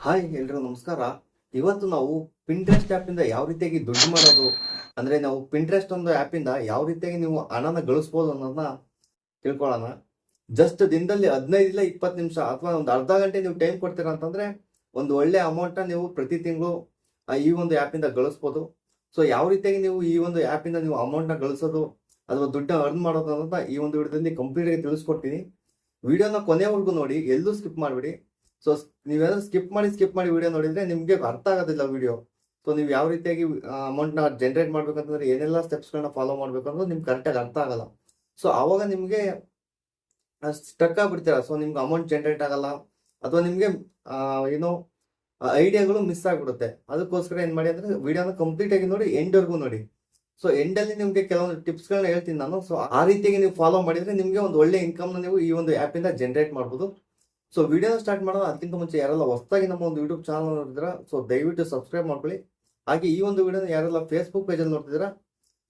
Hi ಎಲ್ರಿಗೂ ನಮಸ್ಕಾರ. ಇವತ್ತು ನಾವು ಪಿಂಟ್ರೆಸ್ಟ್ ಆ್ಯಪಿಂದ ಯಾವ ರೀತಿಯಾಗಿ ದುಡ್ಡು ಮಾಡೋದು, ಅಂದರೆ ನಾವು ಪಿಂಟ್ರೆಸ್ಟ್ ಒಂದು ಆ್ಯಪಿಂದ ಯಾವ ರೀತಿಯಾಗಿ ನೀವು ಹಣನ ಗಳಿಸ್ಬೋದು ಅನ್ನೋದನ್ನ ತಿಳ್ಕೊಳ್ಳೋಣ. ಜಸ್ಟ್ ದಿನದಲ್ಲಿ 15 ಇಲ್ಲ 20 ನಿಮಿಷ ಅಥವಾ ಒಂದು ಅರ್ಧ ಗಂಟೆ ನೀವು ಟೈಮ್ ಕೊಡ್ತೀರಾ ಅಂತಂದರೆ ಒಂದು ಒಳ್ಳೆ ಅಮೌಂಟ್ನ ನೀವು ಪ್ರತಿ ತಿಂಗಳು ಈ ಒಂದು ಆ್ಯಪಿಂದ ಗಳಿಸ್ಬೋದು. ಸೊ ಯಾವ ರೀತಿಯಾಗಿ ನೀವು ಈ ಒಂದು ಆ್ಯಪಿಂದ ನೀವು ಅಮೌಂಟ್ನ ಗಳಿಸೋದು ಅಥವಾ ದುಡ್ಡನ್ನ ಅರ್ನ್ ಮಾಡೋದು ಅನ್ನೋದನ್ನ ಈ ಒಂದು ವಿಡಿಯೋದಲ್ಲಿ ಕಂಪ್ಲೀಟಾಗಿ ತಿಳಿಸ್ಕೊಡ್ತೀನಿ. ವಿಡಿಯೋನ ಕೊನೆವರೆಗೂ ನೋಡಿ, ಎಲ್ಲೂ ಸ್ಕಿಪ್ ಮಾಡಿಬಿಡಿ. ಸೊ ನೀವೇನಾದ್ರು ಸ್ಕಿಪ್ ಮಾಡಿ ವಿಡಿಯೋ ನೋಡಿದ್ರೆ ನಿಮಗೆ ಅರ್ಥ ಆಗೋದಿಲ್ಲ ವಿಡಿಯೋ. ಸೊ ನೀವು ಯಾವ ರೀತಿಯಾಗಿ ಅಮೌಂಟ್ನ ಜನರೇಟ್ ಮಾಡ್ಬೇಕಂತಂದ್ರೆ ಏನೆಲ್ಲ ಸ್ಟೆಪ್ಸ್ಗಳನ್ನ ಫಾಲೋ ಮಾಡ್ಬೇಕು ಅನ್ನೋದು ನಿಮ್ಗೆ ಕರೆಕ್ಟಾಗಿ ಅರ್ಥ ಆಗಲ್ಲ. ಸೊ ಆವಾಗ ನಿಮಗೆ ಸ್ಟಕ್ ಆಗ್ಬಿಡ್ತೀರ. ಸೊ ನಿಮ್ಗೆ ಅಮೌಂಟ್ ಜನರೇಟ್ ಆಗಲ್ಲ ಅಥವಾ ನಿಮಗೆ ಏನೋ ಐಡಿಯಾಗಳು ಮಿಸ್ ಆಗಿಬಿಡುತ್ತೆ. ಅದಕ್ಕೋಸ್ಕರ ಏನು ಮಾಡಿ ಅಂದರೆ ವಿಡಿಯೋನ ಕಂಪ್ಲೀಟ್ ಆಗಿ ನೋಡಿ, ಎಂಡ್ವರೆಗೂ ನೋಡಿ. ಸೊ ಎಂಡಲ್ಲಿ ನಿಮಗೆ ಕೆಲವೊಂದು ಟಿಪ್ಸ್ಗಳನ್ನ ಹೇಳ್ತೀನಿ ನಾನು. ಸೊ ಆ ರೀತಿಯಾಗಿ ನೀವು ಫಾಲೋ ಮಾಡಿದ್ರೆ ನಿಮಗೆ ಒಂದು ಒಳ್ಳೆ ಇನ್ಕಮ್ನ ನೀವು ಈ ಒಂದು ಆ್ಯಪಿಂದ ಜನರೇಟ್ ಮಾಡ್ಬೋದು. ಸೊ ವಿಡಿಯೋನ ಸ್ಟಾರ್ಟ್ ಮಾಡೋದು ಅದಕ್ಕಿಂತ ಮುಂಚೆ ಯಾರೆಲ್ಲ ಹೊಸದಾಗಿ ನಮ್ಮ ಒಂದು ಯೂಟ್ಯೂಬ್ ಚಾನಲ್ ನೋಡಿದಿರಾ, ಸೊ ದಯವಿಟ್ಟು ಸಬ್ಸ್ಕ್ರೈಬ್ ಮಾಡ್ಕೊಳ್ಳಿ. ಹಾಗೆ ಈ ಒಂದು ವಿಡಿಯೋನ ಯಾರೆಲ್ಲ ಫೇಸ್ಬುಕ್ ಪೇಜಲ್ಲಿ ನೋಡ್ತಿದ್ದೀರಾ,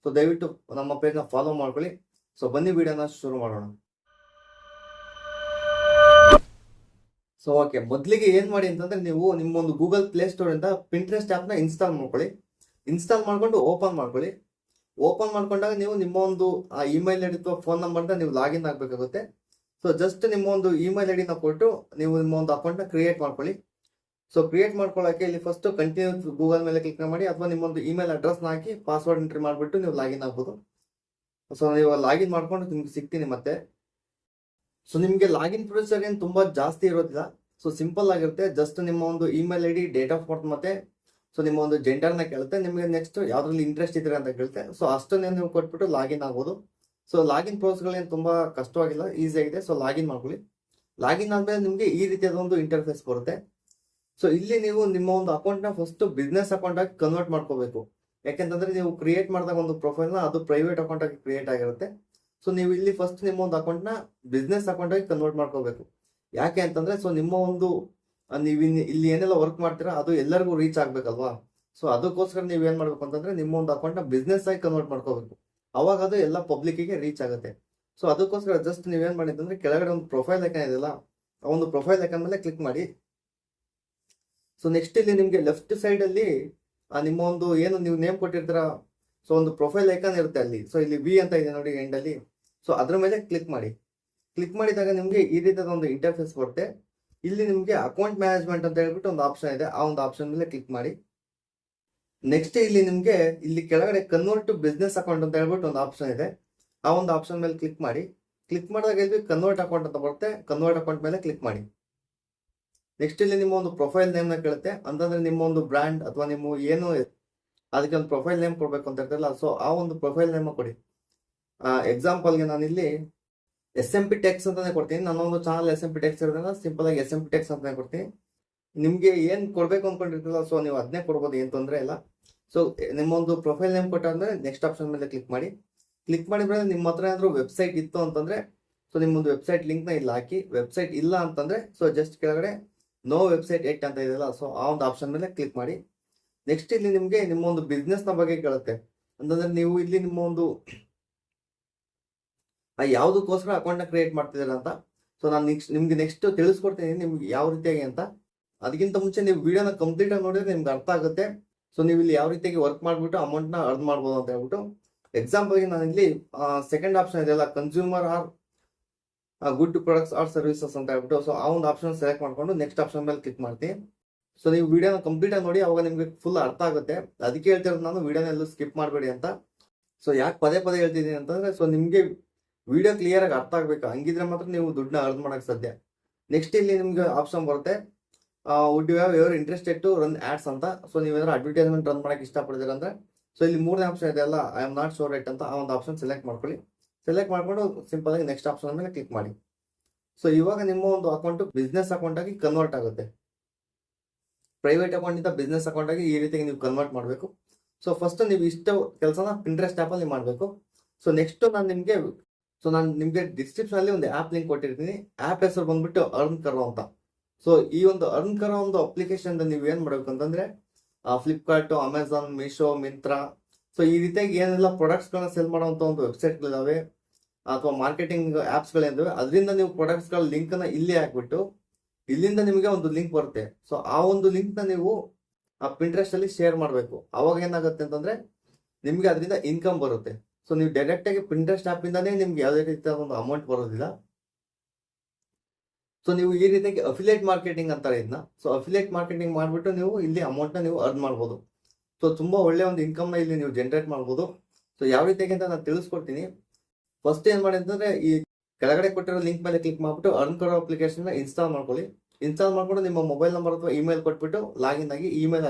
ಸೊ ದಯವಿಟ್ಟು ನಮ್ಮ ಪೇಜ್ನ ಫಾಲೋ ಮಾಡ್ಕೊಳ್ಳಿ. ಸೊ ಬನ್ನಿ ವಿಡಿಯೋನ ಶುರು ಮಾಡೋಣ. ಸೊ ಓಕೆ, ಮೊದಲಿಗೆ ಏನು ಮಾಡಿ ಅಂತಂದ್ರೆ ನೀವು ನಿಮ್ಮೊಂದು ಗೂಗಲ್ ಪ್ಲೇ ಸ್ಟೋರಿಂದ ಪಿಂಟ್ರೆಸ್ಟ್ ಆ್ಯಪ್ನ ಇನ್ಸ್ಟಾಲ್ ಮಾಡ್ಕೊಳ್ಳಿ. ಇನ್ಸ್ಟಾಲ್ ಮಾಡ್ಕೊಂಡು ಓಪನ್ ಮಾಡ್ಕೊಳ್ಳಿ. ಓಪನ್ ಮಾಡ್ಕೊಂಡಾಗ ನೀವು ನಿಮ್ಮ ಒಂದು ಇಮೇಲ್ ಐಡಿ ಅಥವಾ ಫೋನ್ ನಂಬರ್ನ ನೀವು ಲಾಗಿನ್ ಆಗಬೇಕಾಗುತ್ತೆ. ಸೊ ಜಸ್ಟ್ ನಿಮ್ಮ ಒಂದು ಇಮೇಲ್ ಐಡಿನ ಕೊಟ್ಟು ನೀವು ನಿಮ್ಮ ಒಂದು ಅಕೌಂಟ್ನ ಕ್ರಿಯೇಟ್ ಮಾಡ್ಕೊಳ್ಳಿ. ಸೊ ಕ್ರಿಯೇಟ್ ಮಾಡ್ಕೊಳ್ಳೋಕೆ ಇಲ್ಲಿ ಫಸ್ಟ್ ಕಂಟಿನ್ಯೂ ಗೂಗಲ್ ಮೇಲೆ ಕ್ಲಿಕ್ ಮಾಡಿ ಅಥವಾ ನಿಮ್ಮೊಂದು ಇಮೇಲ್ ಅಡ್ರೆಸ್ನ ಹಾಕಿ ಪಾಸ್ವರ್ಡ್ ಎಂಟ್ರಿ ಮಾಡಿಬಿಟ್ಟು ನೀವು ಲಾಗಿನ್ ಆಗ್ಬೋದು. ಸೊ ನೀವು ಲಾಗಿನ್ ಮಾಡ್ಕೊಂಡು ನಿಮ್ಗೆ ಸಿಗ್ತೀನಿ ಮತ್ತೆ. ಸೊ ನಿಮಗೆ ಲಾಗಿನ್ ಪ್ರೊಸೀಜರ್ ಏನು ತುಂಬ ಜಾಸ್ತಿ ಇರೋದಿಲ್ಲ. ಸೊ ಸಿಂಪಲ್ ಆಗಿರುತ್ತೆ. ಜಸ್ಟ್ ನಿಮ್ಮ ಒಂದು email ID, date of birth ಮತ್ತೆ ಸೊ ನಿಮ್ಮ ಒಂದು ಜೆಂಡರ್ನ ಕೇಳುತ್ತೆ. ನಿಮಗೆ ನೆಕ್ಸ್ಟ್ ಯಾವ್ದ್ರಲ್ಲಿ ಇಂಟ್ರೆಸ್ಟ್ ಇದ್ದೀರಾ ಅಂತ ಕೇಳುತ್ತೆ. ಸೊ ಅಷ್ಟನ್ನೇ ನೀವು ಕೊಟ್ಬಿಟ್ಟು ಲಾಗಿನ್ ಆಗ್ಬೋದು. ಸೊ ಲಾಗಿನ್ ಪ್ರೋಸೆಸ್ಗಳೇನು ತುಂಬ ಕಷ್ಟವಾಗಿಲ್ಲ, ಈಸಿ ಆಗಿದೆ. ಸೊ ಲಾಗಿನ್ ಮಾಡ್ಕೊಳ್ಳಿ. ಲಾಗಿನ್ ಆದಮೇಲೆ ನಿಮಗೆ ಈ ರೀತಿಯಾದ ಒಂದು ಇಂಟರ್ಫೇಸ್ ಬರುತ್ತೆ. ಸೊ ಇಲ್ಲಿ ನೀವು ನಿಮ್ಮ ಒಂದು ಅಕೌಂಟ್ನ ಫಸ್ಟ್ ಬಿಸ್ನೆಸ್ ಅಕೌಂಟ್ ಆಗಿ ಕನ್ವರ್ಟ್ ಮಾಡ್ಕೋಬೇಕು. ಯಾಕೆಂತಂದ್ರೆ ನೀವು ಕ್ರಿಯೇಟ್ ಮಾಡಿದಾಗ ಒಂದು ಪ್ರೊಫೈಲ್ನ ಅದು ಪ್ರೈವೇಟ್ ಅಕೌಂಟ್ ಆಗಿ ಕ್ರಿಯೇಟ್ ಆಗಿರುತ್ತೆ. ಸೊ ನೀವು ಇಲ್ಲಿ ಫಸ್ಟ್ ನಿಮ್ಮ ಒಂದು ಅಕೌಂಟ್ನ ಬಿಸ್ನೆಸ್ ಅಕೌಂಟ್ ಆಗಿ ಕನ್ವರ್ಟ್ ಮಾಡ್ಕೋಬೇಕು. ಯಾಕೆ ಅಂತಂದ್ರೆ ಸೊ ನಿಮ್ಮ ಒಂದು ನೀವು ಇಲ್ಲಿ ಏನೆಲ್ಲ ವರ್ಕ್ ಮಾಡ್ತೀರಾ ಅದು ಎಲ್ಲರಿಗೂ ರೀಚ್ ಆಗ್ಬೇಕಲ್ವಾ. ಸೊ ಅದಕ್ಕೋಸ್ಕರ ನೀವು ಏನ್ ಮಾಡ್ಬೇಕು ಅಂತಂದ್ರೆ ನಿಮ್ಮ ಒಂದು ಅಕೌಂಟ್ನ ಬಿಸ್ನೆಸ್ ಆಗಿ ಕನ್ವರ್ಟ್ ಮಾಡ್ಕೋಬೇಕು. ಅವಾಗ ಅದು ಎಲ್ಲ ಪಬ್ಲಿಕ್ಕಿಗೆ ರೀಚ್ ಆಗುತ್ತೆ. ಸೊ ಅದಕ್ಕೋಸ್ಕರ ಜಸ್ಟ್ ನೀವೇನ್ ಮಾಡಿ ಅಂತಂದ್ರೆ ಕೆಳಗಡೆ ಒಂದು ಪ್ರೊಫೈಲ್ ಐಕನ್ ಇದೆಯಲ್ಲ, ಆ ಒಂದು ಪ್ರೊಫೈಲ್ ಐಕನ್ ಮೇಲೆ ಕ್ಲಿಕ್ ಮಾಡಿ. ಸೊ ನೆಕ್ಸ್ಟ್ ಇಲ್ಲಿ ನಿಮಗೆ ಲೆಫ್ಟ್ ಸೈಡ್ ಅಲ್ಲಿ ನಿಮ್ಮ ಒಂದು ಏನು ನೀವು ನೇಮ್ ಕೊಟ್ಟಿರ್ತೀರಾ, ಸೊ ಒಂದು ಪ್ರೊಫೈಲ್ ಐಕನ್ ಇರುತ್ತೆ ಅಲ್ಲಿ. ಸೊ ಇಲ್ಲಿ ವಿ ಅಂತ ಇದೆ ನೋಡಿ ಎಂಡ್ ಅಲ್ಲಿ. ಸೊ ಅದ್ರ ಮೇಲೆ ಕ್ಲಿಕ್ ಮಾಡಿ. ಕ್ಲಿಕ್ ಮಾಡಿದಾಗ ನಿಮಗೆ ಈ ರೀತಿಯಾದ ಒಂದು ಇಂಟರ್ಫೇಸ್ ಬರುತ್ತೆ. ಇಲ್ಲಿ ನಿಮಗೆ ಅಕೌಂಟ್ ಮ್ಯಾನೇಜ್ಮೆಂಟ್ ಅಂತ ಹೇಳ್ಬಿಟ್ಟು ಒಂದು ಆಪ್ಷನ್ ಇದೆ. ಆ ಒಂದು ಆಪ್ಷನ್ ಮೇಲೆ ಕ್ಲಿಕ್ ಮಾಡಿ. ನೆಕ್ಸ್ಟ್ ಇಲ್ಲಿ ನಿಮಗೆ ಇಲ್ಲಿ ಕೆಳಗಡೆ ಕನ್ವರ್ಟ್ ಟು ಬಿಸ್ನೆಸ್ ಅಕೌಂಟ್ ಅಂತ ಹೇಳ್ಬಿಟ್ಟು ಒಂದು ಆಪ್ಷನ್ ಇದೆ. ಆ ಒಂದು ಆಪ್ಷನ್ ಮೇಲೆ ಕ್ಲಿಕ್ ಮಾಡಿ. ಕ್ಲಿಕ್ ಮಾಡಿದಾಗ ಇಲ್ಲಿ ಕನ್ವರ್ಟ್ ಅಕೌಂಟ್ ಅಂತ ಬರುತ್ತೆ. ಕನ್ವರ್ಟ್ ಅಕೌಂಟ್ ಮೇಲೆ ಕ್ಲಿಕ್ ಮಾಡಿ. ನೆಕ್ಸ್ಟ್ ಇಲ್ಲಿ ನಿಮ್ಮ ಒಂದು ಪ್ರೊಫೈಲ್ ನೇಮ್ನ ಕೇಳುತ್ತೆ. ಅಂತಂದ್ರೆ ನಿಮ್ಮ ಒಂದು ಬ್ರ್ಯಾಂಡ್ ಅಥವಾ ನಿಮ್ಮ ಏನು ಅದಕ್ಕೆ ಒಂದು ಪ್ರೊಫೈಲ್ ನೇಮ್ ಕೊಡ್ಬೇಕು ಅಂತ ಇರ್ತಲ್ಲ, ಸೊ ಆ ಒಂದು ಪ್ರೊಫೈಲ್ ನೇಮ್ ಕೊಡಿ. ಎಕ್ಸಾಂಪಲ್ಗೆ ನಾನಿಲ್ಲಿ SMP ಟೆಕ್ಸ್ ಅಂತಾನೆ ಕೊಡ್ತೀನಿ. ನನ್ನೊಂದು ಚಾನಲ್ SMP ಟೆಕ್ಸ್ ಇರೋದ್ರಿಂದ ಸಿಂಪಲ್ ಆಗಿ SMP ಟೆಕ್ಸ್ ಅಂತಾನೆ ಕೊಡ್ತೀನಿ. ನಿಮ್ಗೆ ಏನ್ ಕೊಡ್ಬೇಕು ಅನ್ಕೊಂಡಿರ್ತಿಲ್ಲ, ಸೊ ನೀವು ಅದನ್ನೇ ಕೊಡ್ಬೋದು, ಏನ್ ತೊಂದರೆ ಇಲ್ಲ. ಸೊ ನಿಮ್ಮೊಂದು ಪ್ರೊಫೈಲ್ ನೇಮ್ ಕೊಟ್ಟಾದ್ಮೇಲೆ ನೆಕ್ಸ್ಟ್ ಆಪ್ಷನ್ ಮೇಲೆ ಕ್ಲಿಕ್ ಮಾಡಿ. ಕ್ಲಿಕ್ ಮಾಡಿದ್ರೆ ನಿಮ್ಮ ಹತ್ರ ಏನಾದ್ರು ವೆಬ್ಸೈಟ್ ಇತ್ತು ಅಂತಂದ್ರೆ ಸೊ ನಿಮ್ಮೊಂದು ವೆಬ್ಸೈಟ್ ಲಿಂಕ್ನ ಇಲ್ಲಿ ಹಾಕಿ. ವೆಬ್ಸೈಟ್ ಇಲ್ಲ ಅಂತಂದ್ರೆ ಸೊ ಜಸ್ಟ್ ಕೆಳಗಡೆ ನೋ ವೆಬ್ಸೈಟ್ ಎಟ್ ಅಂತ ಇದೆಯಲ್ಲ, ಸೊ ಆ ಒಂದು ಆಪ್ಷನ್ ಮೇಲೆ ಕ್ಲಿಕ್ ಮಾಡಿ. ನೆಕ್ಸ್ಟ್ ಇಲ್ಲಿ ನಿಮಗೆ ನಿಮ್ಮ ಒಂದು ಬಿಸ್ನೆಸ್ ನ ಬಗ್ಗೆ ಕೇಳುತ್ತೆ. ಅಂತಂದ್ರೆ ನೀವು ಇಲ್ಲಿ ನಿಮ್ಮ ಒಂದು ಯಾವುದಕ್ಕೋಸ್ಕರ ಅಕೌಂಟ್ನ ಕ್ರಿಯೇಟ್ ಮಾಡ್ತಿದ್ದೀರಾ ಅಂತ. ಸೊ ನಾನು ನಿಮ್ಗೆ ನೆಕ್ಸ್ಟ್ ತಿಳಿಸ್ಕೊಡ್ತೀನಿ ನಿಮ್ಗೆ ಯಾವ ರೀತಿಯಾಗಿ ಅಂತ. ಅದಕ್ಕಿಂತ ಮುಂಚೆ ನೀವು ವಿಡಿಯೋನ ಕಂಪ್ಲೀಟ್ ಆಗಿ ನೋಡಿದ್ರೆ ನಿಮ್ಗೆ ಅರ್ಥ ಆಗುತ್ತೆ. ಸೊ ನೀವು ಇಲ್ಲಿ ಯಾವ ರೀತಿಯಾಗಿ ವರ್ಕ್ ಮಾಡ್ಬಿಟ್ಟು ಅಮೌಂಟ್ನ ಅರ್ನ್ ಮಾಡ್ಬೋದು ಅಂತ ಹೇಳ್ಬಿಟ್ಟು. ಎಕ್ಸಾಂಪಲ್ಗೆ ನಾನು ಇಲ್ಲಿ ಸೆಕೆಂಡ್ ಆಪ್ಷನ್ ಇದೆಯಲ್ಲ, consumer are good products are services ಅಂತ ಹೇಳ್ಬಿಟ್ಟು, ಸೊ ಆ ಒಂದು ಆಪ್ಷನ್ ಸೆಲೆಕ್ಟ್ ಮಾಡ್ಕೊಂಡು ನೆಕ್ಸ್ಟ್ ಆಪ್ಷನ್ ಮೇಲೆ ಕ್ಲಿಕ್ ಮಾಡ್ತೀನಿ. ಸೊ ನೀವು ವಿಡಿಯೋನ ಕಂಪ್ಲೀಟ್ ಆಗಿ ನೋಡಿ, ಅವಾಗ ನಿಮ್ಗೆ ಫುಲ್ ಅರ್ಥ ಆಗುತ್ತೆ. ಅದಕ್ಕೆ ಹೇಳ್ತಿರೋದು ನಾನು ವಿಡಿಯೋನ ಎಲ್ಲೂ ಸ್ಕಿಪ್ ಮಾಡಬೇಡಿ ಅಂತ. ಸೊ ಯಾಕೆ ಪದೇ ಪದೇ ಹೇಳ್ತಿದ್ದೀನಿ ಅಂತಂದ್ರೆ ಸೊ ನಿಮಗೆ ವಿಡಿಯೋ ಕ್ಲಿಯರ್ ಆಗಿ ಅರ್ಥ ಆಗ್ಬೇಕು. ಹಂಗಿದ್ರೆ ಮಾತ್ರ ನೀವು ದುಡ್ಡನ್ನ ಅರ್ನ್ ಮಾಡಕ್ ಸಾಧ್ಯ. ನೆಕ್ಸ್ಟ್ ಇಲ್ಲಿ ನಿಮ್ಗೆ ಆಪ್ಷನ್ ಬರುತ್ತೆ, would you have your interested to run ads ಅಂತ. ಸೊ ನೀವೇನಾದ್ರು ಅಡ್ವರ್ಟೈಸ್ಮೆಂಟ್ ರನ್ ಮಾಡಕ್ಕೆ ಇಷ್ಟಪಡ್ತೀರಾ ಅಂದ್ರೆ ಸೊ ಇಲ್ಲಿ ಮೂರನೇ ಆಪ್ಷನ್ ಇದೆ ಅಲ್ಲ, I am not sure right ಅಂತ, ಆ ಒಂದು ಆಪ್ಷನ್ ಸೆಲೆಕ್ಟ್ ಮಾಡ್ಕೊಳ್ಳಿ. ಸೆಲೆಕ್ಟ್ ಮಾಡ್ಕೊಂಡು ಸಿಂಪಲ್ ಆಗಿ ನೆಕ್ಸ್ಟ್ ಆಪ್ಷನ್ ಮೇಲೆ ಕ್ಲಿಕ್ ಮಾಡಿ. ಸೊ ಇವಾಗ ನಿಮ್ಮ ಒಂದು ಅಕೌಂಟ್ ಬಿಸ್ನೆಸ್ ಅಕೌಂಟ್ ಆಗಿ ಕನ್ವರ್ಟ್ ಆಗುತ್ತೆ. ಪ್ರೈವೇಟ್ ಅಕೌಂಟ್ ಇಂದ ಬಿಸ್ನೆಸ್ ಅಕೌಂಟ್ ಆಗಿ ಈ ರೀತಿಯಾಗಿ ನೀವು ಕನ್ವರ್ಟ್ ಮಾಡಬೇಕು. ಸೊ ಫಸ್ಟ್ ನೀವು ಇಷ್ಟು ಕೆಲಸನ ಪಿಂಟ್ರೆಸ್ಟ್ ಆ್ಯಪ್ ಅಲ್ಲಿ ಮಾಡಬೇಕು. ಸೊ ನೆಕ್ಸ್ಟ್ ನಾನು ನಿಮ್ಗೆ ಡಿಸ್ಕ್ರಿಪ್ಷನ್ ಅಲ್ಲಿ ಒಂದು ಆ್ಯಪ್ ಲಿಂಕ್ ಕೊಟ್ಟಿರ್ತೀನಿ. ಆ್ಯಪ್ ಹೆಸರು ಬಂದ್ಬಿಟ್ಟು ಅರ್ನ್ ಕರೋ ಅಂತ. ಸೊ ಈ ಒಂದು ಅರ್ನ್ ಕರೋ ಒಂದು ಅಪ್ಲಿಕೇಶನ್ ನೀವು ಏನ್ ಮಾಡ್ಬೇಕು ಅಂತಂದ್ರೆ ಫ್ಲಿಪ್ಕಾರ್ಟ್, ಅಮೆಝಾನ್, ಮೀಶೋ, ಮಿಂತ್ರಾ, ಸೊ ಈ ರೀತಿಯಾಗಿ ಏನೆಲ್ಲ ಪ್ರಾಡಕ್ಟ್ಸ್ ಗಳನ್ನ ಸೆಲ್ ಮಾಡುವಂತ ಒಂದು ವೆಬ್ಸೈಟ್ಗಳಿದಾವೆ ಅಥವಾ ಮಾರ್ಕೆಟಿಂಗ್ ಆಪ್ಸ್ಗಳಿದಾವೆ, ಅದರಿಂದ ನೀವು ಪ್ರಾಡಕ್ಟ್ಸ್ಗಳ ಲಿಂಕ್ ಅನ್ನ ಇಲ್ಲಿ ಹಾಕ್ಬಿಟ್ಟು ಇಲ್ಲಿಂದ ನಿಮಗೆ ಒಂದು ಲಿಂಕ್ ಬರುತ್ತೆ. ಸೊ ಆ ಒಂದು ಲಿಂಕ್ನ ನೀವು ಆ ಪಿಂಟ್ರೆಸ್ಟ್ ಅಲ್ಲಿ ಶೇರ್ ಮಾಡಬೇಕು. ಅವಾಗ ಏನಾಗುತ್ತೆ ಅಂತಂದ್ರೆ ನಿಮ್ಗೆ ಅದರಿಂದ ಇನ್ಕಮ್ ಬರುತ್ತೆ. ಸೊ ನೀವು ಡೈರೆಕ್ಟ್ ಆಗಿ ಪಿಂಟ್ರೆಸ್ಟ್ ಆಪ್ ಇಂದಾನೇ ನಿಮ್ಗೆ ಯಾವುದೇ ರೀತಿಯ ಒಂದು ಅಮೌಂಟ್ ಬರೋದಿಲ್ಲ. ಸೊ ನೀವು ಈ ರೀತಿಯಾಗಿ ಅಫಿಲಿಯೇಟ್ ಮಾರ್ಕೆಟಿಂಗ್ ಅಂತಾರೆ ಇದನ್ನ. ಸೊ ಅಫಿಲಿಯೇಟ್ ಮಾರ್ಕೆಟಿಂಗ್ ಮಾಡಿಬಿಟ್ಟು ನೀವು ಇಲ್ಲಿ ಅಮೌಂಟ್ನ ನೀವು ಅರ್ನ್ ಮಾಡ್ಬೋದು. ಸೊ ತುಂಬಾ ಒಳ್ಳೆ ಒಂದು ಇನ್ಕಮ್ನ ಇಲ್ಲಿ ನೀವು ಜನರೇಟ್ ಮಾಡ್ಬೋದು. ಸೊ ಯಾವ ರೀತಿಯಾಗಿ ಅಂತ ನಾನು ತಿಳಿಸ್ಕೊಡ್ತೀನಿ. ಫಸ್ಟ್ ಏನ್ ಮಾಡಿ ಅಂತಂದ್ರೆ ಈ ಕೆಳಗಡೆ ಕೊಟ್ಟಿರೋ ಲಿಂಕ್ ಮೇಲೆ ಕ್ಲಿಕ್ ಮಾಡ್ಬಿಟ್ಟು ಅರ್ನ್ ಕರೋ ಅಪ್ಲಿಕೇಶನ್ ಇನ್ಸ್ಟಾಲ್ ಮಾಡ್ಕೊಳ್ಳಿ. ಇನ್ಸ್ಟಾಲ್ ಮಾಡ್ಕೊಂಡು ನಿಮ್ಮ ಮೊಬೈಲ್ ನಂಬರ್ ಅಥವಾ ಇಮೇಲ್ ಕೊಟ್ಬಿಟ್ಟು ಲಾಗಿನ್ ಆಗಿ. ಇಮೇಲ್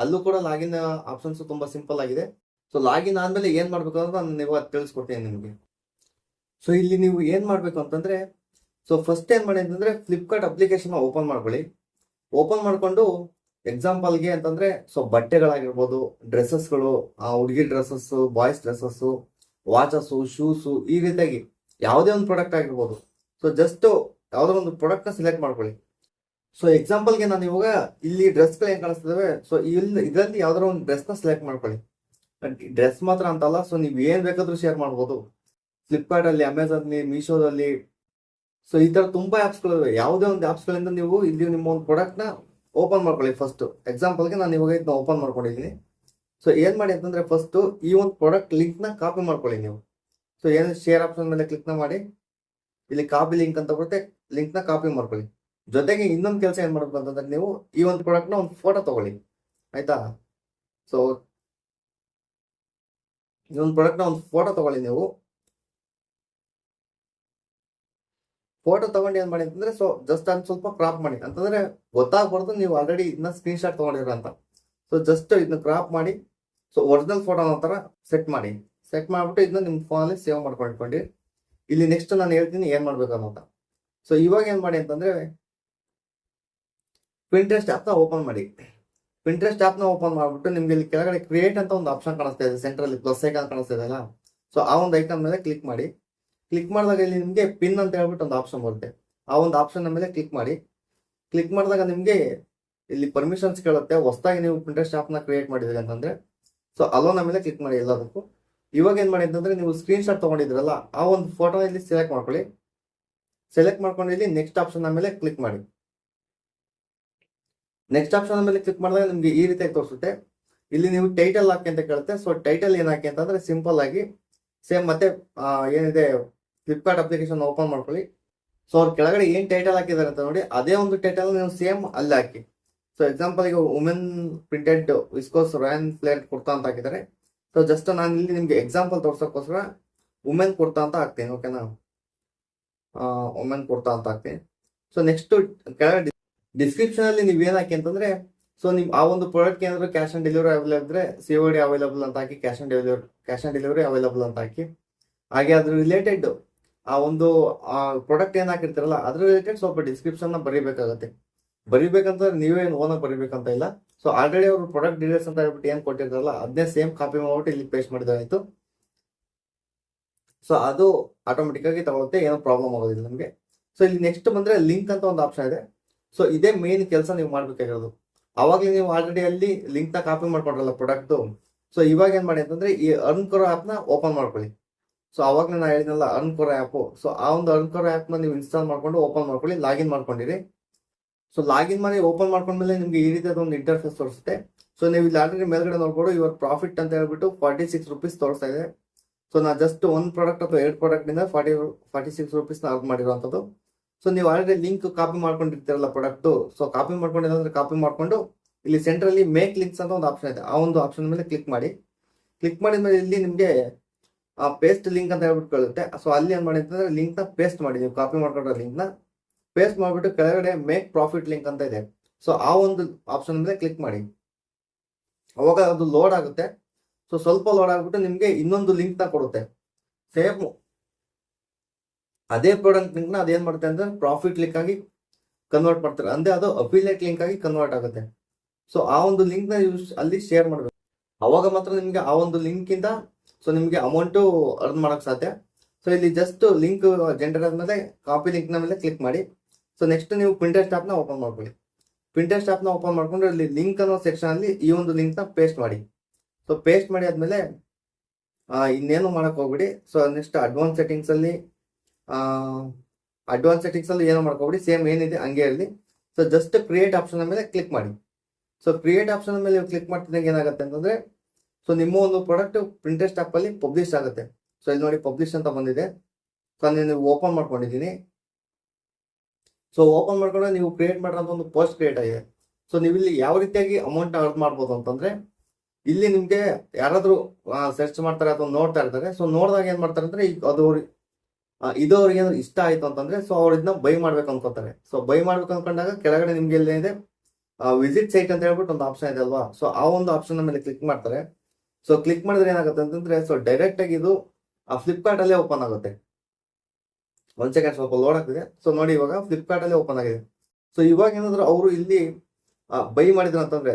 ಅಲ್ಲೂ ಕೂಡ ಲಾಗಿನ್ ಆಪ್ಷನ್ಸ್ ತುಂಬಾ ಸಿಂಪಲ್ ಆಗಿದೆ. ಸೊ ಲಾಗಿನ್ ಆದ್ಮೇಲೆ ಏನ್ ಮಾಡ್ಬೇಕು ಅಂತ ನಾನು ನೀವು ತಿಳಿಸ್ಕೊಡ್ತೀನಿ ನಿಮಗೆ. ಸೊ ಇಲ್ಲಿ ನೀವು ಏನ್ ಮಾಡ್ಬೇಕು ಅಂತಂದ್ರೆ, ಸೊ ಫಸ್ಟ್ ಏನ್ ಮಾಡಿ ಅಂತಂದ್ರೆ ಫ್ಲಿಪ್ಕಾರ್ಟ್ ಅಪ್ಲಿಕೇಶನ್ ಓಪನ್ ಮಾಡ್ಕೊಳ್ಳಿ. ಓಪನ್ ಮಾಡ್ಕೊಂಡು ಎಕ್ಸಾಂಪಲ್ಗೆ ಅಂತಂದ್ರೆ ಸೊ ಬಟ್ಟೆಗಳಾಗಿರ್ಬೋದು, ಡ್ರೆಸ್ಸಸ್ಗಳು, ಹುಡುಗಿ dresses, boys dresses, watches, shoes, ಈ ರೀತಿಯಾಗಿ ಯಾವುದೇ ಒಂದು ಪ್ರಾಡಕ್ಟ್ ಆಗಿರ್ಬೋದು. ಸೊ ಜಸ್ಟ್ ಯಾವ್ದೋ ಒಂದು ಪ್ರಾಡಕ್ಟ್ ನ ಸೆಲೆಕ್ಟ್ ಮಾಡ್ಕೊಳ್ಳಿ. ಸೊ ಎಕ್ಸಾಂಪಲ್ಗೆ ನಾನು ಇವಾಗ ಇಲ್ಲಿ ಡ್ರೆಸ್ಗಳು ಏನ್ ಕಾಣಿಸ್ತವೆ, ಸೊ ಇದರಲ್ಲಿ ಯಾವ್ದಾರ ಒಂದು ಡ್ರೆಸ್ ನ ಸೆಲೆಕ್ಟ್ ಮಾಡ್ಕೊಳ್ಳಿ. ಡ್ರೆಸ್ ಮಾತ್ರ ಅಂತಲ್ಲ, ಸೊ ನೀವು ಏನ್ ಬೇಕಾದ್ರೂ ಶೇರ್ ಮಾಡ್ಬೋದು. ಫ್ಲಿಪ್ಕಾರ್ಟ್ ಅಲ್ಲಿ, ಅಮೆಝಾನ್, ಮೀಶೋದಲ್ಲಿ, ಸೊ ಈ ತರ ತುಂಬಾ ಆಪ್ಸ್ಗಳಿವೆ. ಯಾವುದೇ ಒಂದು ಆಪ್ಸ್ಗಳಿಂದ ನೀವು ಇಲ್ಲಿ ನಿಮ್ಮ ಒಂದು ಪ್ರಾಡಕ್ಟ್ ನ ಓಪನ್ ಮಾಡ್ಕೊಳ್ಳಿ. ಫಸ್ಟ್ ಎಕ್ಸಾಂಪಲ್ಗೆ ನಾನು ಇವಾಗ ಇದನ್ನ ಓಪನ್ ಮಾಡ್ಕೊಂಡಿದ್ದೀನಿ. ಸೊ ಏನ್ ಮಾಡಿ ಅಂತಂದ್ರೆ ಫಸ್ಟ್ ಈ ಒಂದು ಪ್ರಾಡಕ್ಟ್ ಲಿಂಕ್ ನ ಕಾಪಿ ಮಾಡ್ಕೊಳ್ಳಿ ನೀವು. ಸೊ ಏನು ಶೇರ್ ಆಪ್ಷನ್ ಮೇಲೆ ಕ್ಲಿಕ್ ನ ಮಾಡಿ, ಇಲ್ಲಿ ಕಾಪಿ ಲಿಂಕ್ ಅಂತ ಬರುತ್ತೆ, ಲಿಂಕ್ ನ ಕಾಪಿ ಮಾಡ್ಕೊಳ್ಳಿ. ಜೊತೆಗೆ ಇನ್ನೊಂದು ಕೆಲಸ ಏನ್ ಮಾಡ್ಬೇಕು ಅಂತಂದ್ರೆ ನೀವು ಈ ಒಂದು ಪ್ರಾಡಕ್ಟ್ ನ ಒಂದು ಫೋಟೋ ತಗೊಳ್ಳಿ, ಆಯ್ತಾ. ಸೊ ಈ ಒಂದು ಪ್ರಾಡಕ್ಟ್ ನ ಒಂದು ಫೋಟೋ ತಗೊಳ್ಳಿ. ನೀವು ಫೋಟೋ ತಗೊಂಡು ಏನ್ ಮಾಡಿ ಅಂತಂದ್ರೆ ಸೊ ಜಸ್ಟ್ ಅದನ್ನ ಸ್ವಲ್ಪ ಕ್ರಾಪ್ ಮಾಡಿ, ಅಂತಂದ್ರೆ ಗೊತ್ತಾಗ್ಬಾರ್ದು ನೀವು ಆಲ್ರೆಡಿ ಇದನ್ನ ಸ್ಕ್ರೀನ್ ಶಾಟ್ ತಗೊಂಡಿರ ಅಂತ. ಸೊ ಜಸ್ಟ್ ಇದನ್ನ ಕ್ರಾಪ್ ಮಾಡಿ, ಸೊ ಒರಿಜಿನಲ್ ಫೋಟೋ ತರ ಸೆಟ್ ಮಾಡಿ. ಸೆಟ್ ಮಾಡ್ಬಿಟ್ಟು ಇದನ್ನ ನಿಮ್ಮ ಫೋನಲ್ಲಿ ಸೇವ್ ಮಾಡ್ಕೊಂಡು ಇಲ್ಲಿ ನೆಕ್ಸ್ಟ್ ನಾನು ಹೇಳ್ತೀನಿ ಏನ್ ಮಾಡ್ಬೇಕು ಅಂತ. ಸೊ ಇವಾಗ ಏನ್ ಮಾಡಿ ಅಂತಂದ್ರೆ ಪಿಂಟ್ರೆಸ್ಟ್ ಆಪ್ ನ ಓಪನ್ ಮಾಡಿ. ಪಿಂಟ್ರೆಸ್ಟ್ ಆಪ್ ನ ಓಪನ್ ಮಾಡ್ಬಿಟ್ಟು ನಿಮ್ಗೆ ಇಲ್ಲಿ ಕೆಳಗಡೆ ಕ್ರಿಯೇಟ್ ಅಂತ ಒಂದು ಆಪ್ಷನ್ ಕಾಣಿಸ್ತಾ ಇದೆ, ಸೆಂಟ್ರಲ್ಲಿ ಪ್ಲಸ್ ಐಕಾನ್ ಕಾಣಿಸ್ತಾ ಇದೆಯಲ್ಲ. ಸೊ ಆ ಒಂದು ಐಕಾನ್ ಮೇಲೆ ಕ್ಲಿಕ್ ಮಾಡಿ. ಕ್ಲಿಕ್ ಮಾಡಿದಾಗ ಇಲ್ಲಿ ನಿಮಗೆ ಪಿನ್ ಅಂತ ಹೇಳ್ಬಿಟ್ಟು ಒಂದು ಆಪ್ಷನ್ ಬರುತ್ತೆ. ಆ ಒಂದು ಆಪ್ಷನ್ ಮೇಲೆ ಕ್ಲಿಕ್ ಮಾಡಿ. ಕ್ಲಿಕ್ ಮಾಡಿದಾಗ ನಿಮಗೆ ಇಲ್ಲಿ ಪರ್ಮಿಷನ್ಸ್ ಕೇಳುತ್ತೆ. ಹೊಸದಾಗಿ ನೀವು ಪಿಂಟ್ರೆಸ್ಟ್ ಆಪ್ ನ ಕ್ರಿಯೇಟ್ ಮಾಡಿದ್ರಿ ಅಂತಂದ್ರೆ ಸೊ ಅಲೋನ ಮೇಲೆ ಕ್ಲಿಕ್ ಮಾಡಿ ಎಲ್ಲದಕ್ಕೂ. ಇವಾಗ ಏನ್ ಮಾಡಿ ಅಂತಂದ್ರೆ ನೀವು ಸ್ಕ್ರೀನ್ ಶಾಟ್ ತಗೊಂಡಿದ್ರಲ್ಲ ಆ ಒಂದು ಫೋಟೋ ಇಲ್ಲಿ ಸೆಲೆಕ್ಟ್ ಮಾಡ್ಕೊಳ್ಳಿ. ಸೆಲೆಕ್ಟ್ ಮಾಡ್ಕೊಂಡು ಇಲ್ಲಿ ನೆಕ್ಸ್ಟ್ ಆಪ್ಷನ್ ಮೇಲೆ ಕ್ಲಿಕ್ ಮಾಡಿ. ನೆಕ್ಸ್ಟ್ ಆಪ್ಷನ್ ಮೇಲೆ ಕ್ಲಿಕ್ ಮಾಡಿದಾಗ ನಿಮ್ಗೆ ಈ ರೀತಿಯಾಗಿ ತೋರಿಸುತ್ತೆ. ಇಲ್ಲಿ ನೀವು ಟೈಟಲ್ ಹಾಕಿ ಅಂತ ಕೇಳುತ್ತೆ. ಸೊ ಟೈಟಲ್ ಏನ್ ಹಾಕಿ ಅಂತಂದ್ರೆ ಸಿಂಪಲ್ ಆಗಿ ಸೇಮ್ ಮತ್ತೆ ಏನಿದೆ ಫ್ಲಿಪ್ಕಾರ್ಟ್ ಅಪ್ಲಿಕೇಶನ್ ಓಪನ್ ಮಾಡ್ಕೊಳ್ಳಿ. ಸೊ ಅವ್ರ ಕೆಳಗಡೆ ಏನ್ ಟೈಟಲ್ ಹಾಕಿದಾರೆ ಅಂತ ನೋಡಿ, ಅದೇ ಒಂದು ಟೈಟಲ್ ನೀವು ಸೇಮ್ ಅಲ್ಲಿ ಹಾಕಿ. ಸೊ ಎಕ್ಸಾಂಪಲ್ ಈಗ women printed viscose Rayan flare kurta ಅಂತ ಹಾಕಿದ್ದಾರೆ. ಸೊ ಜಸ್ಟ್ ನಾನು ಇಲ್ಲಿ ನಿಮ್ಗೆ ಎಕ್ಸಾಂಪಲ್ ತೋರ್ಸೋಕ್ಕೋಸ್ಕರ ವುಮೆನ್ ಕುರ್ತಾ ಅಂತ ಹಾಕ್ತೀನಿ, ಓಕೆನಾ. ವುಮೆನ್ ಕುರ್ತಾ ಅಂತ ಹಾಕ್ತೀನಿ. ಸೊ ನೆಕ್ಸ್ಟ್ ಕೆಳಗಡೆ ಡಿಸ್ಕ್ರಿಪ್ಷನ್ ಅಲ್ಲಿ ನೀವ್ ಏನ್ ಹಾಕಿ ಅಂತಂದ್ರೆ ಸೊ ನಿಮ್ ಆ ಒಂದು ಪ್ರಾಡಕ್ಟ್ ಏನಾದ್ರು ಕ್ಯಾಶ್ ಆನ್ ಡೆಲಿವರಿ ಅವೈಲೇಬಲ್ ಇದ್ರೆ COD ಅವೈಲೇಬಲ್ ಅಂತ ಹಾಕಿ, ಕ್ಯಾಶ್ ಆನ್ ಡೆಲಿವರಿ ಅವೈಲೇಬಲ್ ಅಂತ ಹಾಕಿ. ಹಾಗೆ ಅದ್ರ ರಿಲೇಟೆಡ್ ಆ ಒಂದು ಪ್ರಾಡಕ್ಟ್ ಏನ್ ಹಾಕಿರ್ತಾರಲ್ಲ ಅದ್ರ ರಿಲೇಟೆಡ್ ಸ್ವಲ್ಪ ಡಿಸ್ಕ್ರಿಪ್ಷನ್ ನ ಬರೀಬೇಕಾಗತ್ತೆ. ಬರಿಬೇಕಂತಂದ್ರೆ ನೀವೇನು ಓನಾಗಿ ಬರಿಬೇಕಂತ ಇಲ್ಲ. ಸೊ ಆಲ್ರೆಡಿ ಅವರು ಪ್ರಾಡಕ್ಟ್ ಡೀಟೇಲ್ಸ್ ಅಂತ ಹೇಳ್ಬಿಟ್ಟು ಏನ್ ಕೊಟ್ಟಿರ್ತಾರಲ್ಲ ಅದನ್ನೇ ಸೇಮ್ ಕಾಪಿ ಮಾಡ್ಬಿಟ್ಟು ಇಲ್ಲಿ ಪೇಸ್ಟ್ ಮಾಡಿದಾಯ್ತು. ಸೊ ಅದು ಆಟೋಮೆಟಿಕ್ ಆಗಿ ತಗೊಳುತ್ತೆ, ಏನೋ ಪ್ರಾಬ್ಲಮ್ ಆಗೋದಿಲ್ಲ ನಿಮಗೆ. ಸೊ ಇಲ್ಲಿ ನೆಕ್ಸ್ಟ್ ಬಂದ್ರೆ ಲಿಂಕ್ ಅಂತ ಒಂದು ಆಪ್ಷನ್ ಇದೆ. ಸೊ ಇದೇ ಮೇನ್ ಕೆಲಸ ನೀವು ಮಾಡ್ಬೇಕಾಗಿರೋದು. ಅವಾಗಲೇ ನೀವು ಆಲ್ರೆಡಿ ಅಲ್ಲಿ ಲಿಂಕ್ ನ ಕಾಪಿ ಮಾಡ್ಕೊಂಡ್ರಲ್ಲ ಪ್ರಾಡಕ್ಟ್. ಸೊ ಇವಾಗ ಏನ್ ಮಾಡಿ ಅಂತಂದ್ರೆ ಈ ಅರ್ನ್ ಕರೋ ಆಪ್ ನ ಓಪನ್ ಮಾಡ್ಕೊಳ್ಳಿ. ಸೊ ಅವಾಗಲೇ ನಾ ಹೇಳಿದ್ನಲ್ಲ ಅರ್ನ್ ಕರೋ ಆಪ್. ಸೊ ಆ ಒಂದು ಅರ್ನ್ ಕರೋ ಆಪ್ ನ ನೀವು ಇನ್ಸ್ಟಾಲ್ ಮಾಡ್ಕೊಂಡು ಓಪನ್ ಮಾಡ್ಕೊಳ್ಳಿ, ಲಾಗಿನ್ ಮಾಡ್ಕೊಂಡಿರಿ. ಸೊ ಲಾಗಿನ್ ಮಾಡಿ ಓಪನ್ ಮಾಡ್ಕೊಂಡ್ಮೇಲೆ ನಿಮ್ಗೆ ಈ ರೀತಿಯಾದ ಒಂದು ಇಂಟರ್ಫೇಸ್ ತೋರಿಸುತ್ತೆ. ಸೊ ನೀವು ಇಲ್ಲಿ ಆಲ್ರೆಡಿ ಮೇಲ್ಗಡೆ ನೋಡ್ಬೋದು ಇವಾಗ ಪ್ರಾಫಿಟ್ ಅಂತ ಹೇಳ್ಬಿಟ್ಟು 46 ರೂಪೀಸ್ ತೋರಿಸ್ತಾ ಇದೆ. ಸೊ ನಾ ಜಸ್ಟ್ ಒಂದು ಪ್ರಾಡಕ್ಟ್ ಅಥವಾ 2 ಪ್ರಾಡಕ್ಟ್ ಇಂದ 46 ರೂಪೀಸ್ ನ ಅರ್ನ್ ಮಾಡಿರುವಂತದ್ದು. ಸೊ ನೀವು ಆಲ್ರೆಡಿ ಲಿಂಕ್ ಕಾಪಿ ಮಾಡ್ಕೊಂಡಿರ್ತೀರಲ್ಲ ಪ್ರಾಡಕ್ಟ್. ಸೊ ಕಾಪಿ ಮಾಡ್ಕೊಂಡಿದ್ರೆ ಕಾಪಿ ಮಾಡ್ಕೊಂಡು ಇಲ್ಲಿ ಸೆಂಟ್ರಲ್ಲಿ ಮೇಕ್ ಲಿಂಕ್ಸ್ ಅಂತ ಒಂದು ಆಪ್ಷನ್ ಇದೆ. ಆ ಒಂದು ಆಪ್ಷನ್ ಮೇಲೆ ಕ್ಲಿಕ್ ಮಾಡಿ. ಕ್ಲಿಕ್ ಮಾಡಿದ್ಮೇಲೆ ಇಲ್ಲಿ ನಿಮ್ಗೆ ಪೇಸ್ಟ್ ಲಿಂಕ್ ಅಂತ ಹೇಳ್ಬಿಟ್ಟು ಕೇಳುತ್ತೆ. ಸೊ ಅಲ್ಲಿ ಏನ್ ಮಾಡಿ ಅಂತಂದ್ರೆ ಲಿಂಕ್ ನ ಪೇಸ್ಟ್ ಮಾಡಿ, ನೀವು ಕಾಪಿ ಮಾಡ್ಕೊಂಡಿರೋ ಲಿಂಕ್ ನ ಪೇಸ್ಟ್ ಮಾಡ್ಬಿಟ್ಟು ಕೆಳಗಡೆ ಮೇಕ್ ಪ್ರಾಫಿಟ್ ಲಿಂಕ್ ಅಂತ ಇದೆ. ಸೊ ಆ ಒಂದು ಆಪ್ಷನ್ ಮೇಲೆ ಕ್ಲಿಕ್ ಮಾಡಿ. ಅವಾಗ ಅದು ಲೋಡ್ ಆಗುತ್ತೆ. ಸೊ ಸ್ವಲ್ಪ ಲೋಡ್ ಆಗ್ಬಿಟ್ಟು ನಿಮ್ಗೆ ಇನ್ನೊಂದು ಲಿಂಕ್ ನ ಕೊಡುತ್ತೆ. ಸೇಮ್ ಅದೇ ಪ್ರಾಡಕ್ಟ್ ಲಿಂಕ್ ನ ಅದೇನ್ ಮಾಡುತ್ತೆ ಅಂದ್ರೆ ಪ್ರಾಫಿಟ್ ಲಿಂಕ್ ಆಗಿ ಕನ್ವರ್ಟ್ ಮಾಡ್ತಾರೆ, ಅಂದ್ರೆ ಅದು ಅಫಿಲಿಯೇಟ್ ಲಿಂಕ್ ಆಗಿ ಕನ್ವರ್ಟ್ ಆಗುತ್ತೆ. ಸೊ ಆ ಒಂದು ಲಿಂಕ್ ನ ಅಲ್ಲಿ ಶೇರ್ ಮಾಡಬೇಕು. ಅವಾಗ ಮಾತ್ರ ನಿಮ್ಗೆ ಆ ಒಂದು ಲಿಂಕ್ ಇಂದ ಸೊ ನಿಮ್ಗೆ ಅಮೌಂಟ್ ಅರ್ನ್ ಮಾಡಕ್ ಸಾಧ್ಯ. ಸೊ ಇಲ್ಲಿ ಜಸ್ಟ್ ಲಿಂಕ್ ಜನರೇಟ್ ಆದ್ಮೇಲೆ ಕಾಪಿ ಲಿಂಕ್ ನ ಮೇಲೆ ಕ್ಲಿಕ್ ಮಾಡಿ. ಸೊ ನೆಕ್ಸ್ಟ್ ನೀವು ಪಿಂಟ್ರೆಸ್ಟ್ ಆಪ್ ನ ಓಪನ್ ಮಾಡ್ಕೊಳ್ಳಿ. ಪಿಂಟ್ರೆಸ್ಟ್ ಆಪ್ ನ ಓಪನ್ ಮಾಡ್ಕೊಂಡು ಇಲ್ಲಿ ಲಿಂಕ್ ಅನ್ನೋ ಸೆಕ್ಷನ್ ಅಲ್ಲಿ ಈ ಒಂದು ಲಿಂಕ್ ನ ಪೇಸ್ಟ್ ಮಾಡಿ. ಸೊ ಪೇಸ್ಟ್ ಮಾಡಿ ಆದ್ಮೇಲೆ ಇನ್ನೇನು ಮಾಡಕ್ ಹೋಗ್ಬಿಡಿ. ಸೊ ನೆಕ್ಸ್ಟ್ ಅಡ್ವಾನ್ಸ್ ಸೆಟ್ಟಿಂಗ್ಸ್ ಅಲ್ಲಿ ಅಡ್ವಾನ್ಸ್ ಸೆಟ್ಟಿಂಗ್ಸ್ ಅಲ್ಲಿ ಏನೋ ಮಾಡ್ಕೊಬಿಡಿ, ಸೇಮ್ ಏನಿದೆ ಹಂಗೆ ಇರಲಿ. ಸೊ ಜಸ್ಟ್ ಕ್ರಿಯೇಟ್ ಆಪ್ಷನ್ ಮೇಲೆ ಕ್ಲಿಕ್ ಮಾಡಿ. ಸೊ ಕ್ರಿಯೇಟ್ ಆಪ್ಷನ್ ಮೇಲೆ ಕ್ಲಿಕ್ ಮಾಡ್ತಿದ್ದಂಗೆ ಏನಾಗುತ್ತೆ ಅಂತಂದ್ರೆ, ಸೊ ನಿಮ್ಮ ಒಂದು ಪ್ರಾಡಕ್ಟ್ ಪ್ರಿಂಟೆಸ್ಟ್ ಆಪ್ ಅಲ್ಲಿ ಪಬ್ಲಿಷ್ ಆಗುತ್ತೆ. ಸೊ ಇಲ್ಲಿ ನೋಡಿ ಪಬ್ಲಿಷ್ ಅಂತ ಬಂದಿದೆ. ಸೊ ನೀವು ಓಪನ್ ಮಾಡ್ಕೊಂಡಿದ್ದೀನಿ. ಸೊ ಓಪನ್ ಮಾಡ್ಕೊಂಡ್ರೆ ನೀವು ಕ್ರಿಯೇಟ್ ಮಾಡಿರೋಂಥ ಒಂದು ಪೋಸ್ಟ್ ಕ್ರಿಯೇಟ್ ಆಗಿದೆ. ಸೊ ನೀವು ಇಲ್ಲಿ ಯಾವ ರೀತಿಯಾಗಿ ಅಮೌಂಟ್ ಅರ್ನ್ ಮಾಡ್ಬೋದು ಅಂತಂದ್ರೆ, ಇಲ್ಲಿ ನಿಮ್ಗೆ ಯಾರಾದ್ರೂ ಸರ್ಚ್ ಮಾಡ್ತಾರೆ ಅಥವಾ ನೋಡ್ತಾ ಇರ್ತಾರೆ. ಸೊ ನೋಡಿದಾಗ ಏನ್ ಮಾಡ್ತಾರೆ ಅಂದ್ರೆ, ಈಗ ಅದು ಇದು ಅವ್ರಿಗೆ ಏನಾದ್ರು ಇಷ್ಟ ಆಯ್ತು ಅಂತಂದ್ರೆ, ಸೊ ಅವ್ರು ಇದನ್ನ ಬೈ ಮಾಡ್ಬೇಕು ಅನ್ಕೋತಾರೆ. ಸೊ ಬೈ ಮಾಡ್ಬೇಕು ಅನ್ಕೊಂಡಾಗ ಕೆಳಗಡೆ ನಿಮ್ಗೆ ಏನಿದೆ ವಿಸಿಟ್ ಸೈಟ್ ಅಂತ ಹೇಳ್ಬಿಟ್ಟು ಒಂದು ಆಪ್ಷನ್ ಇದೆ ಅಲ್ವಾ. ಸೊ ಆ ಒಂದು ಆಪ್ಷನ್ ಮೇಲೆ ಕ್ಲಿಕ್ ಮಾಡ್ತಾರೆ. ಸೊ ಕ್ಲಿಕ್ ಮಾಡಿದ್ರೆ ಏನಾಗುತ್ತೆ ಅಂತಂದ್ರೆ, ಸೊ ಡೈರೆಕ್ಟ್ ಆಗಿ ಇದು ಫ್ಲಿಪ್ಕಾರ್ಟ್ ಅಲ್ಲೇ ಓಪನ್ ಆಗುತ್ತೆ. ಒಂದ್ ಸೆಕೆಂಡ್ ಸ್ವಲ್ಪ ಲೋಡ್ ಆಗ್ತಿದೆ. ಸೊ ನೋಡಿ ಇವಾಗ ಫ್ಲಿಪ್ಕಾರ್ಟ್ ಅಲ್ಲೇ ಓಪನ್ ಆಗಿದೆ. ಸೊ ಇವಾಗ ಏನಾದ್ರು ಅವರು ಇಲ್ಲಿ ಬೈ ಮಾಡಿದ್ರು ಅಂತಂದ್ರೆ,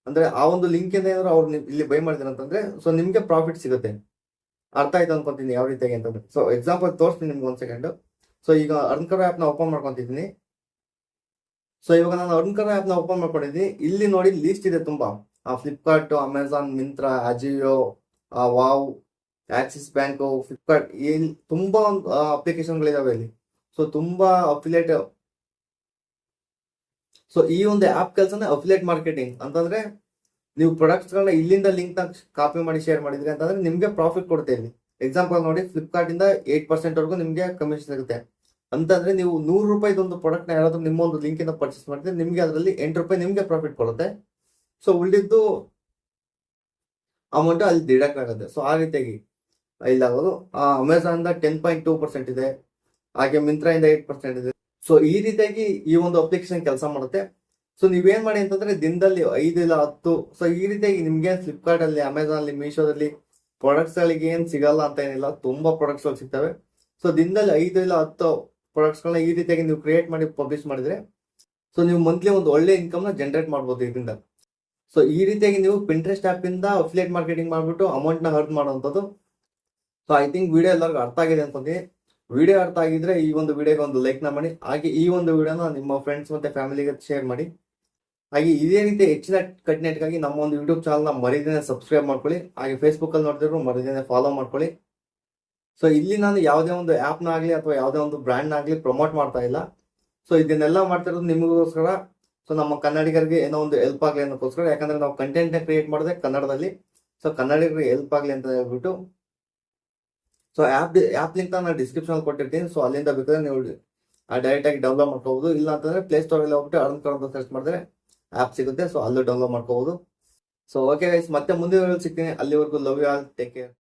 ಅಂದ್ರೆ ಆ ಒಂದು ಲಿಂಕ್ ಇಂದ ಏನಾದ್ರು ಅವ್ರು ಇಲ್ಲಿ ಬೈ ಮಾಡಿದ್ರು ಅಂತಂದ್ರೆ, ಸೊ ನಿಮ್ಗೆ ಪ್ರಾಫಿಟ್ ಸಿಗುತ್ತೆ. ಅರ್ಥ ಆಯ್ತು ಅನ್ಕೊಂತೀನಿ ಯಾವ ರೀತಿಯಾಗಿ ಅಂತಂದ್ರೆ. ಸೊ ಎಕ್ಸಾಂಪಲ್ ತೋರಿಸ್ತೀನಿ ನಿಮ್ಗೆ ಒಂದ್ ಸೆಕೆಂಡ್. ಸೊ ಈಗ ಅರ್ನ್ಕರ್ ಆಪ್ ನ ಓಪನ್ ಮಾಡ್ಕೊಂತಿದ್ದೀನಿ. ಸೊ ಇವಾಗ ನಾನು ಅರ್ನ್ಕರ್ ಆಪ್ ನ ಓಪನ್ ಮಾಡ್ಕೊಂಡಿದ್ದೀನಿ. ಇಲ್ಲಿ ನೋಡಿ ಲಿಸ್ಟ್ ಇದೆ ತುಂಬಾ, Flipkart, Amazon, Myntra, AJIO, wow, Axis bank, Flipkart, ಇಲ್ಲಿ ತುಂಬಾ ಅಪ್ಲಿಕೇಶನ್ಗಳಿದಾವೆ ಇಲ್ಲಿ. ಸೊ ತುಂಬಾ ಅಫಿಲಿಯೇಟ್. ಸೊ ಈ ಒಂದು ಆಪ್ ಕೆಲಸನೇ ಅಫಿಲಿಯೇಟ್ ಮಾರ್ಕೆಟಿಂಗ್ ಅಂತಂದ್ರೆ, ನೀವು ಪ್ರಾಡಕ್ಟ್ಸ್ ಗಳನ್ನ ಇಲ್ಲಿಂದ ಲಿಂಕ್ ನ ಕಾಪಿ ಮಾಡಿ ಶೇರ್ ಮಾಡಿದ್ರಿ ಅಂತಂದ್ರೆ ನಿಮ್ಗೆ ಪ್ರಾಫಿಟ್ ಕೊಡುತ್ತೆ ಇಲ್ಲಿ. ಎಕ್ಸಾಂಪಲ್ ನೋಡಿ, ಫ್ಲಿಪ್ಕಾರ್ಟ್ ಇಂದ 8% ವರೆಗೂ ನಿಮ್ಗೆ ಕಮಿಷನ್ ಸಿಗುತ್ತೆ. ಅಂತಂದ್ರೆ ನೀವು 100 ರೂಪಾಯಿದೊಂದು ಪ್ರಾಡಕ್ಟ್ ನ ಯಾರಾದ್ರೂ ನಿಮ್ಮ ಒಂದು ಲಿಂಕ್ ಇಂದ ಪರ್ಚೇಸ್ ಮಾಡಿದ್ರೆ ನಿಮ್ಗೆ ಅದರಲ್ಲಿ 8 ರೂಪಾಯಿ ನಿಮ್ಗೆ ಪ್ರಾಫಿಟ್ ಕೊಡುತ್ತೆ. ಸೊ ಉಳಿದಿದ್ದು ಅಮೌಂಟ್ ಅಲ್ಲಿ ಡಿಡಕ್ಟ್ ಆಗುತ್ತೆ. ಸೊ ಆ ರೀತಿಯಾಗಿ ಇಲ್ಲಾಗೋದು. ಅಮೆಝಾನ್ 10.2% ಇದೆ, ಹಾಗೆ ಮಿಂತ್ರಾ ಇಂದ 8% ಇದೆ. ಸೊ ಈ ರೀತಿಯಾಗಿ ಈ ಒಂದು ಅಪ್ಲಿಕೇಶನ್ ಕೆಲಸ ಮಾಡುತ್ತೆ. ಸೊ ನೀವೇನ್ ಮಾಡಿ ಅಂತಂದ್ರೆ, ದಿನದಲ್ಲಿ 5 ಇಲ್ಲ 10. ಸೊ ಈ ರೀತಿಯಾಗಿ ನಿಮ್ಗೆ ಫ್ಲಿಪ್ಕಾರ್ಟ್ ಅಲ್ಲಿ, ಅಮೆಝಾನ್ ಅಲ್ಲಿ, ಮೀಶೋದಲ್ಲಿ ಪ್ರಾಡಕ್ಟ್ಸ್ ಗಳಿಗೆ ಏನ್ ಸಿಗಲ್ಲ ಅಂತ ಏನಿಲ್ಲ, ತುಂಬಾ ಪ್ರಾಡಕ್ಟ್ಸ್ ಗಳು ಸಿಗ್ತವೆ. ಸೊ ದಿನದಲ್ಲಿ 5 ಇಲ್ಲ 10 ಪ್ರಾಡಕ್ಟ್ಸ್ ಗಳನ್ನ ಈ ರೀತಿಯಾಗಿ ನೀವು ಕ್ರಿಯೇಟ್ ಮಾಡಿ ಪಬ್ಲಿಷ್ ಮಾಡಿದ್ರೆ, ಸೊ ನೀವು ಮಂತ್ಲಿ ಒಂದು ಒಳ್ಳೆ ಇನ್ಕಮ್ ನ ಜನರೇಟ್ ಮಾಡ್ಬೋದು ಇದರಿಂದ. ಸೊ ಈ ರೀತಿಯಾಗಿ ನೀವು ಪಿಂಟ್ರೆಸ್ಟ್ ಆಪ್ ಇಂದ ಅಫಿಲಿಯೇಟ್ ಮಾರ್ಕೆಟಿಂಗ್ ಮಾಡ್ಬಿಟ್ಟು ಅಮೌಂಟ್ ನ ಅರ್ನ್ ಮಾಡುವಂಥದ್ದು. ಸೊ ಐ ಥಿಂಕ್ ವಿಡಿಯೋ ಎಲ್ಲರಿಗೂ ಅರ್ಥ ಆಗಿದೆ ಅನ್ಕೊಂತೀನಿ. ವಿಡಿಯೋ ಅರ್ಥ ಆಗಿದ್ರೆ ಈ ಒಂದು ವಿಡಿಯೋಗೆ ಒಂದು ಲೈಕ್ ನ ಮಾಡಿ, ಹಾಗೆ ಈ ಒಂದು ವಿಡಿಯೋನ ನಿಮ್ಮ ಫ್ರೆಂಡ್ಸ್ ಮತ್ತೆ ಫ್ಯಾಮಿಲಿಗೆ ಶೇರ್ ಮಾಡಿ. ಹಾಗೆ ಇದೇ ರೀತಿ ಹೆಚ್ಚಿನ ಕಂಟೆಂಟ್ಗಾಗಿ ನಮ್ಮ ಒಂದು ಯೂಟ್ಯೂಬ್ ಚಾನಲ್ ನ ಮರಿದೇನೆ ಸಬ್ಸ್ಕ್ರೈಬ್ ಮಾಡ್ಕೊಳ್ಳಿ. ಹಾಗೆ ಫೇಸ್ಬುಕ್ ಅಲ್ಲಿ ನೋಡ್ತಿದ್ರು ಮರಿದೇನೆ ಫಾಲೋ ಮಾಡ್ಕೊಳ್ಳಿ. ಸೊ ಇಲ್ಲಿ ನಾನು ಯಾವುದೇ ಒಂದು ಆಪ್ ನ ಆಗ್ಲಿ ಅಥವಾ ಯಾವುದೇ ಒಂದು ಬ್ರ್ಯಾಂಡ್ ನ ಆಗ್ಲಿ ಪ್ರಮೋಟ್ ಮಾಡ್ತಾ ಇಲ್ಲ. ಸೊ ಇದನ್ನೆಲ್ಲ ಮಾಡ್ತಿರೋದು ನಿಮಗೋಸ್ಕರ. ಸೊ ನಮ್ಮ ಕನ್ನಡಿಗರಿಗೆ ಏನೋ ಒಂದು ಹೆಲ್ಪ್ ಆಗ್ಲಿ ಅನ್ನೋಕ್ಕೋಸ್ಕರ, ಯಾಕಂದ್ರೆ ನಾವು ಕಂಟೆಂಟ್ ನ ಕ್ರಿಯೇಟ್ ಮಾಡಿದೆ ಕನ್ನಡದಲ್ಲಿ. ಸೊ ಕನ್ನಡಿಗರಿಗೆ ಹೆಲ್ಪ್ ಆಗ್ಲಿ ಅಂತ ಹೇಳ್ಬಿಟ್ಟು, ಸೊ ಆಪ್ ಲಿಂಕ್ ನಾನು ಡಿಸ್ಕ್ರಿಪ್ಷನ್ ಅಲ್ಲಿ ಕೊಟ್ಟಿರ್ತೀನಿ. ಸೊ ಅಲ್ಲಿಂದ ಬೇಕಾದ್ರೆ ನೀವು ಡೈರೆಕ್ಟ್ ಆಗಿ ಡೌನ್ಲೋಡ್ ಮಾಡ್ಕೋಬಹುದು. ಇಲ್ಲ ಅಂತಂದ್ರೆ ಪ್ಲೇ ಸ್ಟೋರ್ ಅಲ್ಲಿ ಹೋಗ್ಬಿಟ್ಟು ಅರ್ನ್ಕರ್ ಅಂತ ಸರ್ಚ್ ಮಾಡಿದ್ರೆ ಆಪ್ ಸಿಗುತ್ತೆ. ಸೊ ಅಲ್ಲೂ ಡೌನ್ಲೋಡ್ ಮಾಡ್ಕೋಬಹುದು. ಸೊ ಓಕೆ ಗೈಸ್, ಮತ್ತೆ ಮುಂದಿನ ಸಿಗ್ತೀನಿ. ಅಲ್ಲಿವರೆಗೂ love you all, take care.